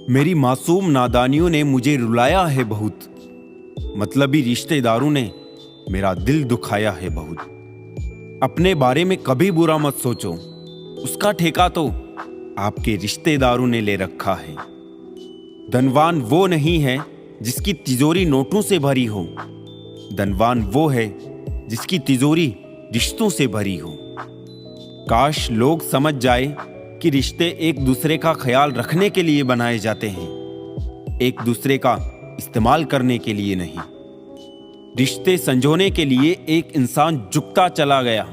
मेरी मासूम नादानियों ने मुझे रुलाया है बहुत। मतलबी रिश्तेदारों ने मेरा दिल दुखाया है बहुत। अपने बारे में कभी बुरा मत सोचो, उसका ठेका तो आपके रिश्तेदारों ने ले रखा है। धनवान वो नहीं है जिसकी तिजोरी नोटों से भरी हो, धनवान वो है जिसकी तिजोरी रिश्तों से भरी हो। काश लोग समझ जाए कि रिश्ते एक दूसरे का ख्याल रखने के लिए बनाए जाते हैं, एक दूसरे का इस्तेमाल करने के लिए नहीं। रिश्ते संजोने के लिए एक इंसान झुकता चला गया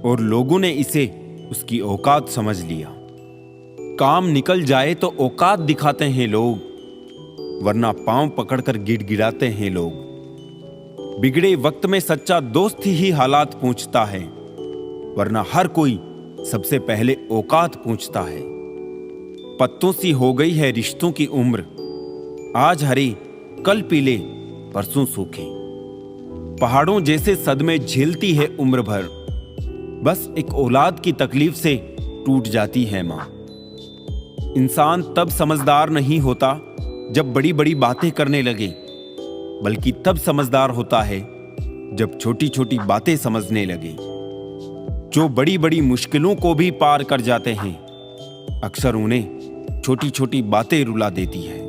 और लोगों ने इसे उसकी औकात समझ लिया। काम निकल जाए तो औकात दिखाते हैं लोग, वरना पांव पकड़कर गिड़गिड़ाते हैं लोग। बिगड़े वक्त में सच्चा दोस्त ही हालात पूछता है, वरना हर कोई सबसे पहले औकात पूछता है। पत्तों सी हो गई है रिश्तों की उम्र, आज हरे कल पीले परसों सूखे। पहाड़ों जैसे सदमे झेलती है उम्र भर, बस एक औलाद की तकलीफ से टूट जाती है मां। इंसान तब समझदार नहीं होता जब बड़ी बड़ी बातें करने लगे, बल्कि तब समझदार होता है जब छोटी छोटी बातें समझने लगे। जो बड़ी बड़ी मुश्किलों को भी पार कर जाते हैं, अक्सर उन्हें छोटी छोटी बातें रुला देती है।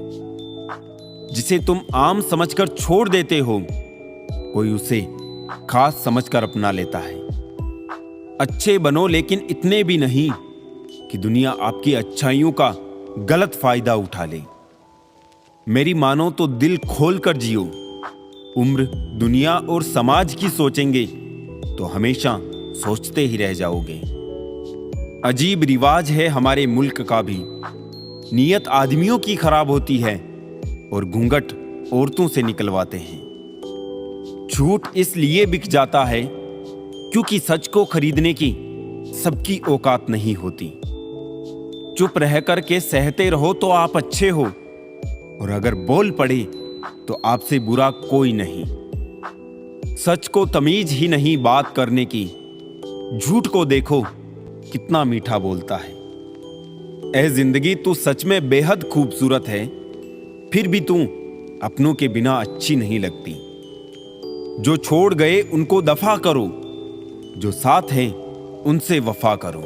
जिसे तुम आम समझकर छोड़ देते हो, कोई उसे खास समझकर अपना लेता है। अच्छे बनो, लेकिन इतने भी नहीं कि दुनिया आपकी अच्छाइयों का गलत फायदा उठा ले। मेरी मानो तो दिल खोलकर जियो। उम्र, दुनिया और समाज की सोचेंगे तो हमेशा सोचते ही रह जाओगे। अजीब रिवाज है हमारे मुल्क का भी, नीयत आदमियों की खराब होती है और घूंघट औरतों से निकलवाते हैं। झूठ इसलिए बिक जाता है क्योंकि सच को खरीदने की सबकी औकात नहीं होती। चुप रह कर के सहते रहो तो आप अच्छे हो, और अगर बोल पड़े तो आपसे बुरा कोई नहीं। सच को तमीज ही नहीं बात करने की, झूठ को देखो कितना मीठा बोलता है। ऐ जिंदगी तू सच में बेहद खूबसूरत है, फिर भी तू अपनों के बिना अच्छी नहीं लगती। जो छोड़ गए उनको दफा करो, जो साथ हैं उनसे वफा करो।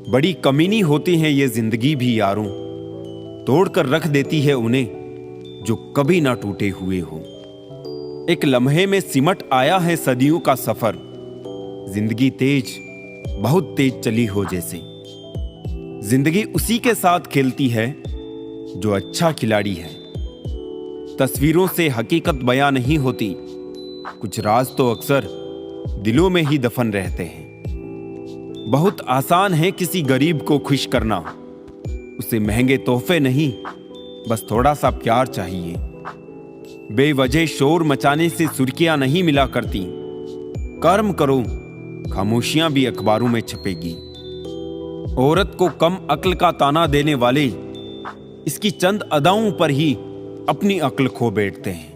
बड़ी कमीनी होती है ये जिंदगी भी यारों, तोड़कर रख देती है उन्हें जो कभी ना टूटे हुए हो। एक लम्हे में सिमट आया है सदियों का सफर, जिंदगी तेज, बहुत तेज चली हो जैसे। जिंदगी उसी के साथ खेलती है जो अच्छा खिलाड़ी है। तस्वीरों से हकीकत बयां नहीं होती, कुछ राज तो अक्सर दिलों में ही दफन रहते हैं। बहुत आसान है किसी गरीब को खुश करना, उसे महंगे तोहफे नहीं, बस थोड़ा सा प्यार चाहिए। बेवजह शोर मचाने से सुर्खियां नहीं मिला करती, कर्म करो, खामोशियां भी अखबारों में छपेगी। औरत को कम अक्ल का ताना देने वाले इसकी चंद अदाओं पर ही अपनी अक्ल खो बैठते हैं।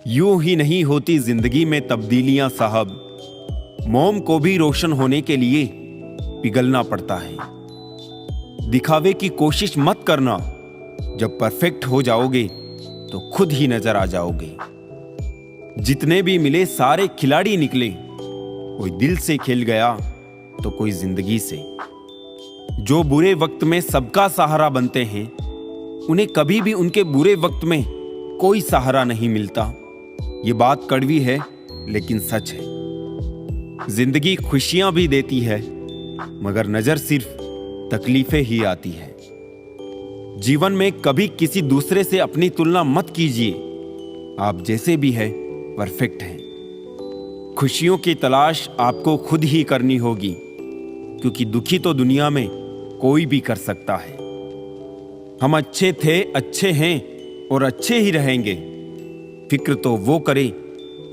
यूं ही नहीं होती जिंदगी में तब्दीलियां साहब, मोम को भी रोशन होने के लिए पिघलना पड़ता है। दिखावे की कोशिश मत करना, जब परफेक्ट हो जाओगे तो खुद ही नजर आ जाओगे। जितने भी मिले सारे खिलाड़ी निकले, कोई दिल से खेल गया तो कोई जिंदगी से। जो बुरे वक्त में सबका सहारा बनते हैं, उन्हें कभी भी उनके बुरे वक्त में कोई सहारा नहीं मिलता। ये बात कड़वी है लेकिन सच है। जिंदगी खुशियां भी देती है, मगर नजर सिर्फ तकलीफें ही आती है। जीवन में कभी किसी दूसरे से अपनी तुलना मत कीजिए, आप जैसे भी हैं परफेक्ट हैं। खुशियों की तलाश आपको खुद ही करनी होगी, क्योंकि दुखी तो दुनिया में कोई भी कर सकता है। हम अच्छे थे, अच्छे हैं और अच्छे ही रहेंगे। फिक्र तो वो करे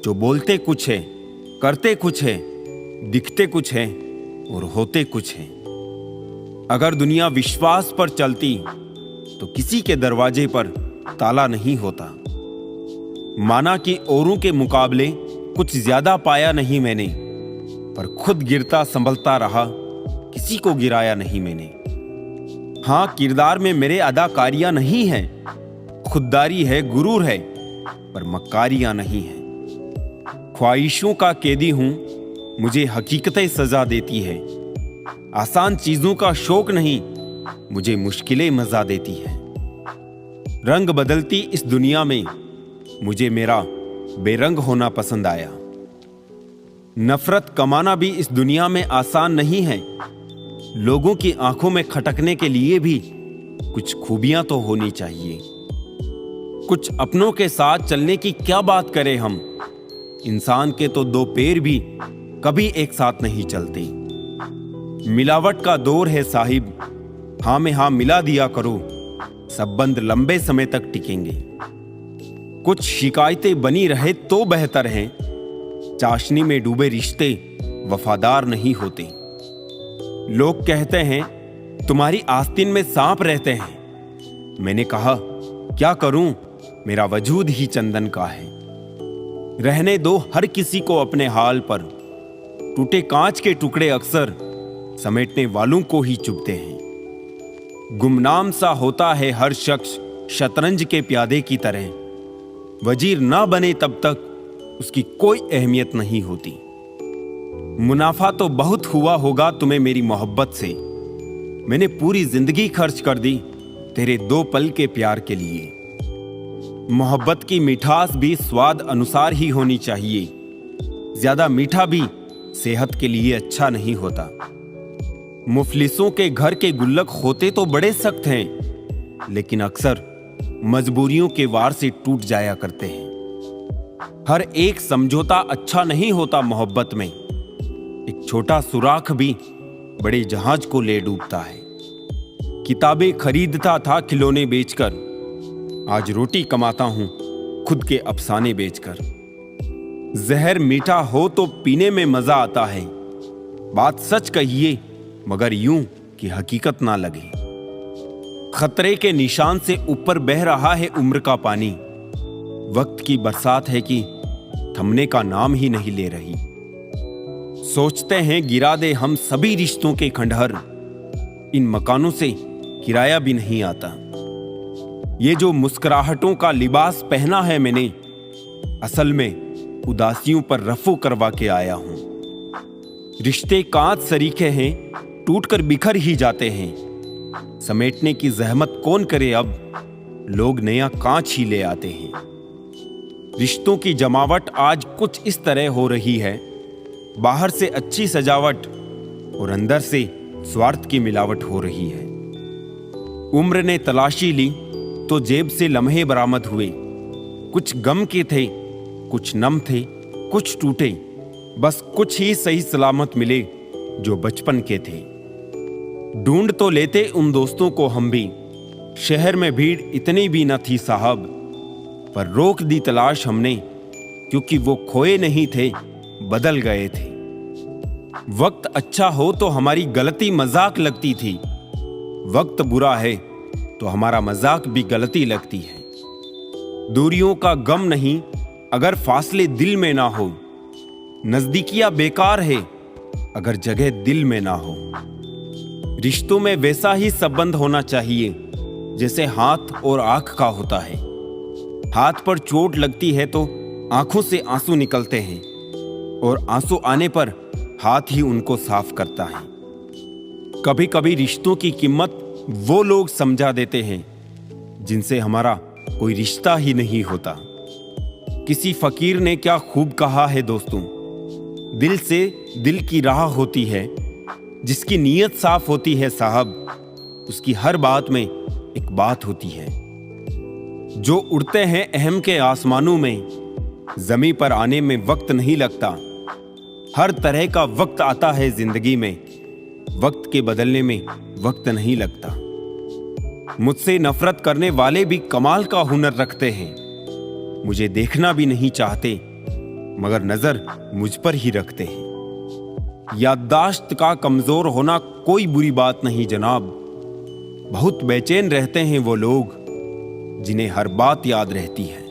जो बोलते कुछ है, करते कुछ है, दिखते कुछ है और होते कुछ है। अगर दुनिया विश्वास पर चलती तो किसी के दरवाजे पर ताला नहीं होता। माना कि औरों के मुकाबले कुछ ज्यादा पाया नहीं मैंने, पर खुद गिरता संभलता रहा, किसी को गिराया नहीं मैंने। हाँ, किरदार में मेरे अदाकारियां नहीं है, खुददारी है, गुरूर है, पर मक्कारियां नहीं है। ख्वाहिशों का कैदी हूं, मुझे हकीकतें सजा देती है। आसान चीजों का शौक नहीं, मुझे मुश्किलें मजा देती है। रंग बदलती इस दुनिया में मुझे मेरा बेरंग होना पसंद आया। नफरत कमाना भी इस दुनिया में आसान नहीं है। लोगों की आंखों में खटकने के लिए भी कुछ खूबियां तो होनी चाहिए। कुछ अपनों के साथ चलने की क्या बात करें हम, इंसान के तो दो पैर भी कभी एक साथ नहीं चलते। मिलावट का दौर है साहिब, हाँ में हाँ मिला दिया करो, संबंध लंबे समय तक टिकेंगे। कुछ शिकायतें बनी रहे तो बेहतर हैं, चाशनी में डूबे रिश्ते वफादार नहीं होते। लोग कहते हैं तुम्हारी आस्तीन में सांप रहते हैं। मैंने कहा क्या करूं, मेरा वजूद ही चंदन का है। रहने दो हर किसी को अपने हाल पर, टूटे कांच के टुकड़े अक्सर समेटने वालों को ही चुभते हैं। गुमनाम सा होता है हर शख्स शतरंज के प्यादे की तरह, वजीर ना बने तब तक उसकी कोई अहमियत नहीं होती। मुनाफा तो बहुत हुआ होगा तुम्हें मेरी मोहब्बत से, मैंने पूरी जिंदगी खर्च कर दी तेरे 2 पल के प्यार के लिए। मोहब्बत की मिठास भी स्वाद अनुसार ही होनी चाहिए, ज्यादा मीठा भी सेहत के लिए अच्छा नहीं होता। मुफलिसों के घर के गुल्लक होते तो बड़े सख्त हैं, लेकिन अक्सर मजबूरियों के वार से टूट जाया करते हैं। हर एक समझौता अच्छा नहीं होता मोहब्बत में, एक छोटा सुराख भी बड़े जहाज को ले डूबता है। किताबें खरीदता था खिलौने बेचकर, आज रोटी कमाता हूं खुद के अफसाने बेचकर। जहर मीठा हो तो पीने में मजा आता है, बात सच कहिए मगर यूं कि हकीकत ना लगे। खतरे के निशान से ऊपर बह रहा है उम्र का पानी, वक्त की बरसात है कि थमने का नाम ही नहीं ले रही। सोचते हैं गिरा दे हम सभी रिश्तों के खंडहर, इन मकानों से किराया भी नहीं आता। ये जो मुस्कुराहटों का लिबास पहना है मैंने, असल में उदासियों पर रफू करवा के आया हूं। रिश्ते कांच सरीखे हैं, टूटकर बिखर ही जाते हैं। समेटने की जहमत कौन करे अब, लोग नया कांच ही ले आते हैं। रिश्तों की जमावट आज कुछ इस तरह हो रही है, बाहर से अच्छी सजावट और अंदर से स्वार्थ की मिलावट हो रही है। उम्र ने तलाशी ली तो जेब से लम्हे बरामद हुए, कुछ गम के थे, कुछ नम थे, कुछ टूटे, बस कुछ ही सही सलामत मिले जो बचपन के थे। ढूंढ तो लेते उन दोस्तों को हम भी, शहर में भीड़ इतनी भी न थी साहब, पर रोक दी तलाश हमने क्योंकि वो खोए नहीं थे, बदल गए थे। वक्त अच्छा हो तो हमारी गलती मजाक लगती थी, वक्त बुरा है तो हमारा मजाक भी गलती लगती है। दूरियों का गम नहीं अगर फासले दिल में ना हो, नजदीकियां बेकार है अगर जगह दिल में ना हो। रिश्तों में वैसा ही संबंध होना चाहिए जैसे हाथ और आंख का होता है। हाथ पर चोट लगती है तो आंखों से आंसू निकलते हैं और आंसू आने पर हाथ ही उनको साफ करता है। कभी कभी रिश्तों की कीमत वो लोग समझा देते हैं जिनसे हमारा कोई रिश्ता ही नहीं होता। किसी फकीर ने क्या खूब कहा है दोस्तों, दिल से दिल की राह होती है, जिसकी नीयत साफ होती है साहब, उसकी हर बात में एक बात होती है। जो उड़ते हैं अहम के आसमानों में, जमीन पर आने में वक्त नहीं लगता। हर तरह का वक्त आता है जिंदगी में, वक्त के बदलने में वक्त नहीं लगता। मुझसे नफरत करने वाले भी कमाल का हुनर रखते हैं, मुझे देखना भी नहीं चाहते मगर नजर मुझ पर ही रखते हैं। याददाश्त का कमजोर होना कोई बुरी बात नहीं जनाब, बहुत बेचैन रहते हैं वो लोग जिन्हें हर बात याद रहती है।